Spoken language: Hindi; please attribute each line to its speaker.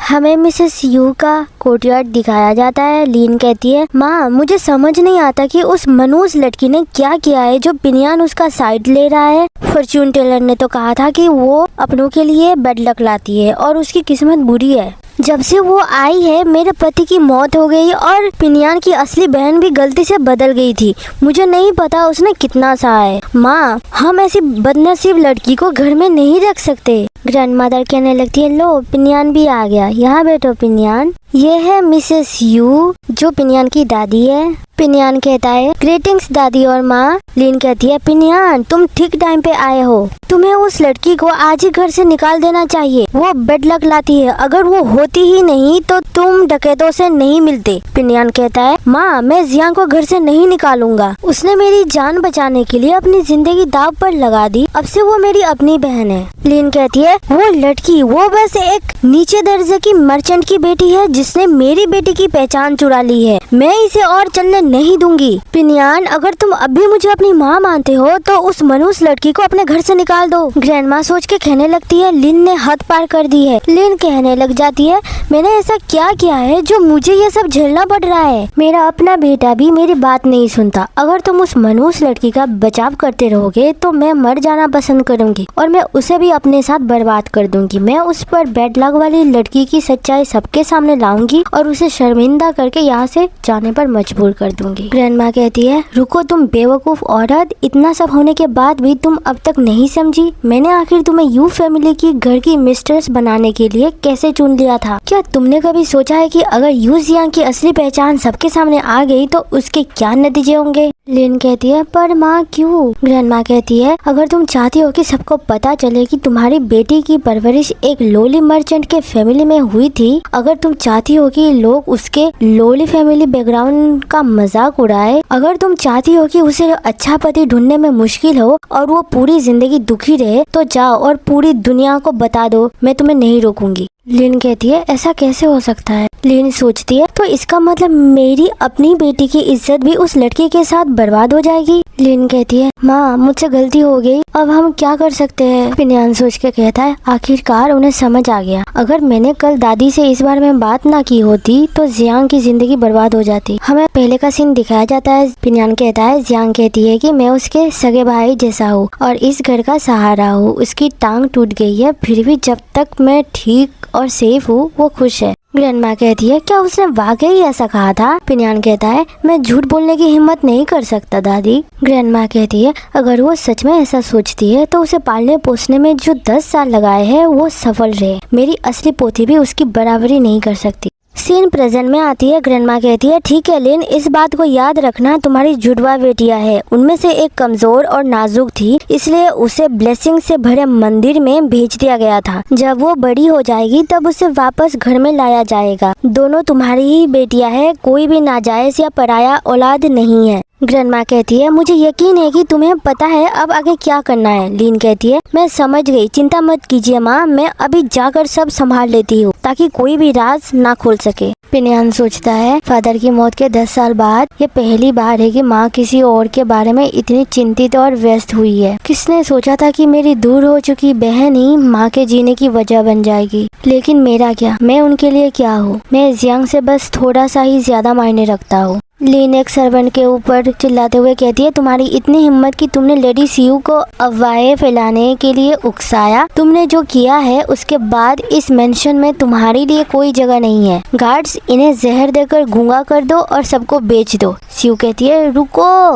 Speaker 1: हमें मिसेस यू का कोर्टयार्ड दिखाया जाता है। लीन कहती है, माँ मुझे समझ नहीं आता कि उस मनूस लड़की ने क्या किया है जो पिनियान उसका साइड ले रहा है। फॉर्च्यून टेलर ने तो कहा था कि वो अपनों के लिए बेड लक लाती है और उसकी किस्मत बुरी है। जब से वो आई है मेरे पति की मौत हो गई और पिनियान की असली बहन भी गलती से बदल गई थी। मुझे नहीं पता उसने कितना सहा है। माँ, हम ऐसी बदनसीब लड़की को घर में नहीं रख सकते। ग्रैंडमदर कहने लगती है, लो पिनियान भी आ गया, यहाँ बैठो पिनियान। ये है मिसेस यू जो पिनियान की दादी है। पिनियान कहता है, ग्रीटिंग्स दादी और माँ। लीन कहती है, पिनियान तुम ठीक टाइम पे आए हो। तुम्हें उस लड़की को आज ही घर से निकाल देना चाहिए। वो बेड लक लाती है, अगर वो होती ही नहीं तो तुम डकैतों से नहीं मिलते। पिनियान कहता है, माँ मैं जियान को घर से नहीं निकालूंगा। उसने मेरी जान बचाने के लिए अपनी जिंदगी दाव पर लगा दी। अब से वो मेरी अपनी बहन है। लीन कहती है, वो लड़की वो बस एक नीचे दर्जे की मर्चेंट की बेटी है जिसने मेरी बेटी की पहचान चुरा ली है। मैं इसे और चलने नहीं दूंगी। पिनियान, अगर तुम अभी मुझे अपनी माँ मानते हो तो उस मनूस लड़की को अपने घर से निकाल दो। ग्रैंडमा सोच के कहने लगती है, लिन ने हद पार कर दी है। लिन कहने लग जाती है, मैंने ऐसा क्या किया है जो मुझे ये सब झेलना पड़ रहा है। मेरा अपना बेटा भी मेरी बात नहीं सुनता। अगर तुम उस मनूस लड़की का बचाव करते रहोगे तो मैं मर जाना पसंद करूंगी और मैं उसे भी अपने साथ बर्बाद कर दूंगी। मैं उस पर बेड लक वाली लड़की की सच्चाई सबके सामने लाऊंगी और उसे शर्मिंदा करके यहाँ से जाने पर मजबूर कर दूंगी। ग्रैंडमा कहती है, रुको तुम बेवकूफ औरत, इतना सब होने के बाद भी तुम अब तक नहीं समझी। मैंने आखिर तुम्हें यू फैमिली की घर की मिस्ट्रेस बनाने के लिए कैसे चुन लिया था। क्या तुमने कभी सोचा है कि अगर यू जियांग की असली पहचान सबके सामने आ गई तो उसके क्या नतीजे होंगे। लिन कहती है, पर माँ क्यों। ग्रैंडमा कहती है, अगर तुम चाहती हो कि सबको पता चले कि तुम्हारी बेटी की परवरिश एक लोली मर्चेंट के फैमिली में हुई थी, अगर तुम चाहती हो कि लोग उसके लोली फैमिली बैकग्राउंड का मजाक उड़ाए, अगर तुम चाहती हो कि उसे अच्छा पति ढूंढने में मुश्किल हो और वो पूरी जिंदगी दुखी रहे, तो जाओ और पूरी दुनिया को बता दो, मैं तुम्हें नहीं रोकूंगी। लिन कहती है, ऐसा कैसे हो सकता है। लिन सोचती है, तो इसका मतलब मेरी अपनी बेटी की इज्जत भी उस लड़के के साथ बर्बाद हो जाएगी। लिन कहती है, माँ मुझसे गलती हो गई, अब हम क्या कर सकते हैं। पिनियान सोच के कहता है, आखिरकार उन्हें समझ आ गया। अगर मैंने कल दादी से इस बारे में बात ना की होती तो जियांग की जिंदगी बर्बाद हो जाती। हमें पहले का सीन दिखाया जाता है। पिनियान कहता है, जियांग कहती है कि मैं उसके सगे भाई जैसा हूँ और इस घर का सहारा हूँ। उसकी टांग टूट गई है, फिर भी जब तक मैं ठीक और सेफ हूँ वो खुश है। ग्रैंडमा कहती है, क्या उसने वाकई ऐसा कहा था। पिनियान कहता है, मैं झूठ बोलने की हिम्मत नहीं कर सकता दादी। ग्रैंडमा कहती है, अगर वो सच में ऐसा सोचती है तो उसे पालने पोसने में जो 10 साल लगाए हैं वो सफल रहे। मेरी असली पोती भी उसकी बराबरी नहीं कर सकती। सीन प्रेजेंट में आती है। ग्रैंडमा कहती है, ठीक है लिन, इस बात को याद रखना, तुम्हारी जुड़वा बेटियां है, उनमें से एक कमजोर और नाजुक थी, इसलिए उसे ब्लेसिंग से भरे मंदिर में भेज दिया गया था। जब वो बड़ी हो जाएगी तब उसे वापस घर में लाया जाएगा। दोनों तुम्हारी ही बेटियां है, कोई भी नाजायज या पराया औलाद नहीं है। ग्रैंडमा कहती है, मुझे यकीन है कि तुम्हें पता है अब आगे क्या करना है। लीन कहती है, मैं समझ गई, चिंता मत कीजिए माँ, मैं अभी जाकर सब संभाल लेती हूँ ताकि कोई भी राज ना खोल सके। पिनियान सोचता है, फादर की मौत के 10 साल बाद ये पहली बार है कि माँ किसी और के बारे में इतनी चिंतित और व्यस्त हुई है। किसने सोचा था कि मेरी दूर हो चुकी बहन ही माँ के जीने की वजह बन जाएगी। लेकिन मेरा क्या, मैं उनके लिए क्या हूँ। मैं जियांग से बस थोड़ा सा ही ज्यादा मायने रखता हूँ। लीन एक सर्वेंट के ऊपर चिल्लाते हुए कहती है, तुम्हारी इतनी हिम्मत कि तुमने लेडी सियू को अफवाहें फैलाने के लिए उकसाया। तुमने जो किया है उसके बाद इस मेंशन में तुम्हारे लिए कोई जगह नहीं है। गार्ड्स, इन्हें जहर देकर गूंगा कर दो और सबको बेच दो। सियू कहती है, रुको।